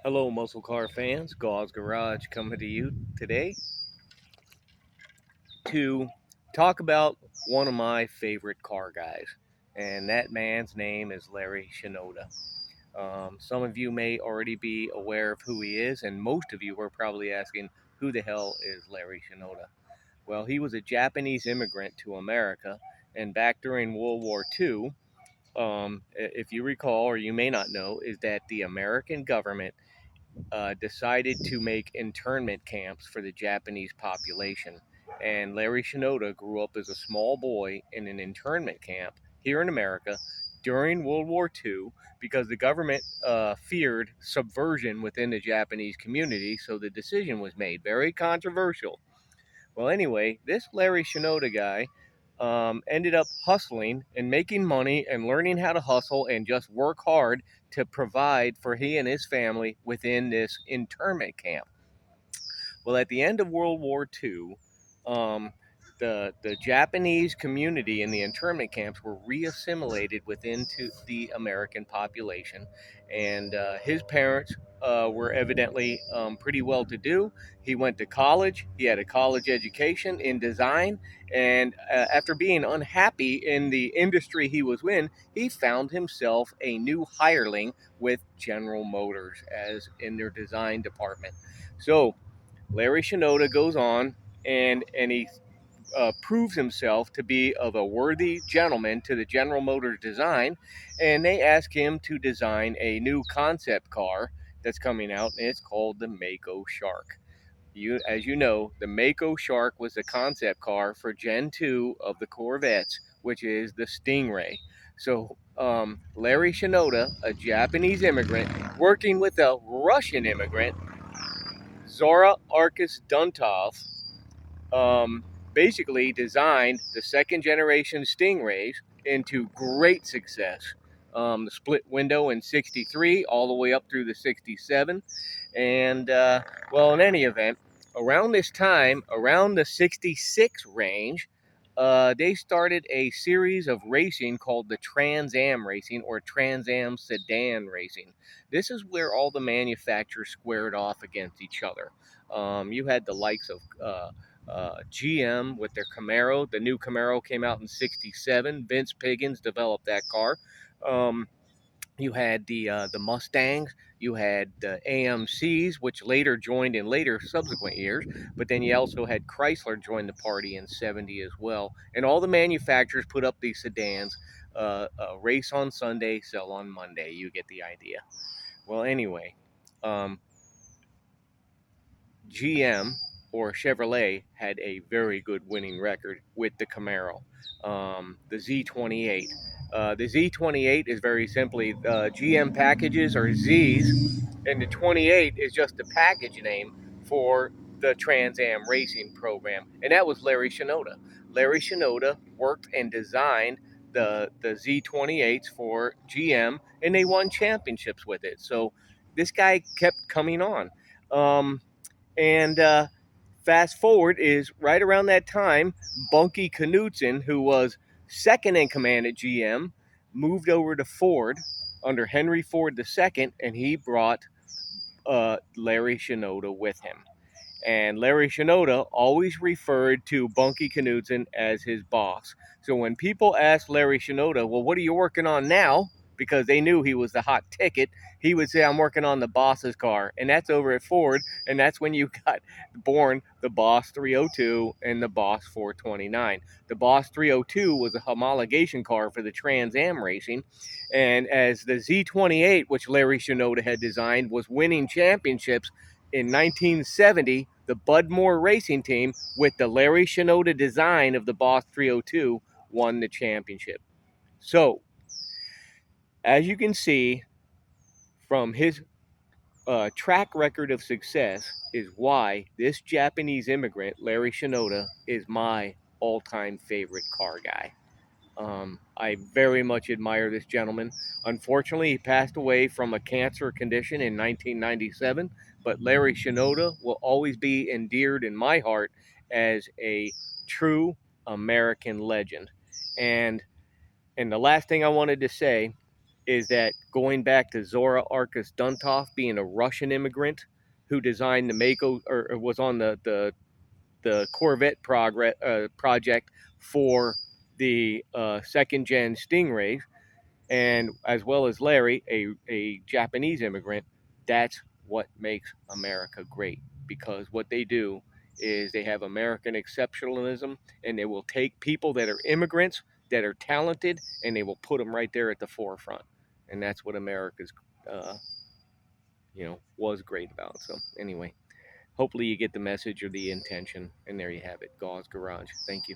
Hello, muscle car fans. Gauze Garage coming to you today to talk about one of my favorite car guys, and that man's name is Larry Shinoda. Some of you may already be aware of who he is, and most of you are probably asking, who the hell is Larry Shinoda? Well, he was a Japanese immigrant to America, and back during World War II, if you recall, or you may not know, is that the American government decided to make internment camps for the Japanese population. And Larry Shinoda grew up as a small boy in an internment camp here in America during World War II because the government feared subversion within the Japanese community. So the decision was made. Very controversial. Well, anyway, this Larry Shinoda guy ended up hustling and making money and learning how to hustle and just work hard to provide for he and his family within this internment camp. Well, at the end of World War II, um, the Japanese community in the internment camps were reassimilated within to the American population, and his parents were evidently pretty well to do. He went to college. He had a college education in design, and after being unhappy in the industry he was in, he found himself a new hireling with General Motors as in their design department. So Larry Shinoda goes on and he proves himself to be of a worthy gentleman to the General Motors design, and they ask him to design a new concept car that's coming out, and it's called the Mako Shark. As you know, the Mako Shark was the concept car for Gen 2 of the Corvettes, which is the Stingray. So Larry Shinoda, a Japanese immigrant, working with a Russian immigrant, Zora Arkus Duntov, um, basically designed the second generation Stingrays into great success. The split window in 63 all the way up through the 67. And, well, in any event, around this time, around the 66 range, they started a series of racing called the Trans Am racing or Trans Am sedan racing. This is where all the manufacturers squared off against each other. You had the likes of GM with their Camaro. The new Camaro came out in 67. Vince Piggins developed that car. Um, you had the Mustangs, you had the AMCs, which later joined in later subsequent years, but then you also had Chrysler join the party in 70 as well. And all the manufacturers put up these sedans, race on Sunday, sell on Monday. You get the idea. Well, anyway, um, GM or Chevrolet had a very good winning record with the Camaro. The Z28. The Z28 is very simply GM packages are Z's, and the 28 is just a package name for the Trans Am racing program. And that was Larry Shinoda. Larry Shinoda worked and designed the Z28s for GM, and they won championships with it. So this guy kept coming on. And fast forward is right around that time, Bunky Knudsen, who was second in command at GM, moved over to Ford under Henry Ford II, and he brought Larry Shinoda with him. And Larry Shinoda always referred to Bunky Knudsen as his boss. So when people asked Larry Shinoda, well, what are you working on now? Because they knew he was the hot ticket, he would say, I'm working on the boss's car. And that's over at Ford. And that's when you got born the Boss 302 and the Boss 429. The Boss 302 was a homologation car for the Trans Am racing. And as the Z28, which Larry Shinoda had designed, was winning championships, in 1970, the Bud Moore Racing Team, with the Larry Shinoda design of the Boss 302, won the championship. So, as you can see from his track record of success, is why this Japanese immigrant, Larry Shinoda, is my all-time favorite car guy. I very much admire this gentleman. Unfortunately, he passed away from a cancer condition in 1997, but Larry Shinoda will always be endeared in my heart as a true American legend. And the last thing I wanted to say is that going back to Zora Arkus Duntov being a Russian immigrant who designed the Mako, or was on the Corvette project for the second gen Stingrays, and as well as Larry, a Japanese immigrant. That's what makes America great, because what they do is they have American exceptionalism, and they will take people that are immigrants that are talented, and they will put them right there at the forefront, and that's what America's uh, was great about. So anyway, hopefully you get the message or the intention, and there you have it. Gauze Garage. Thank you.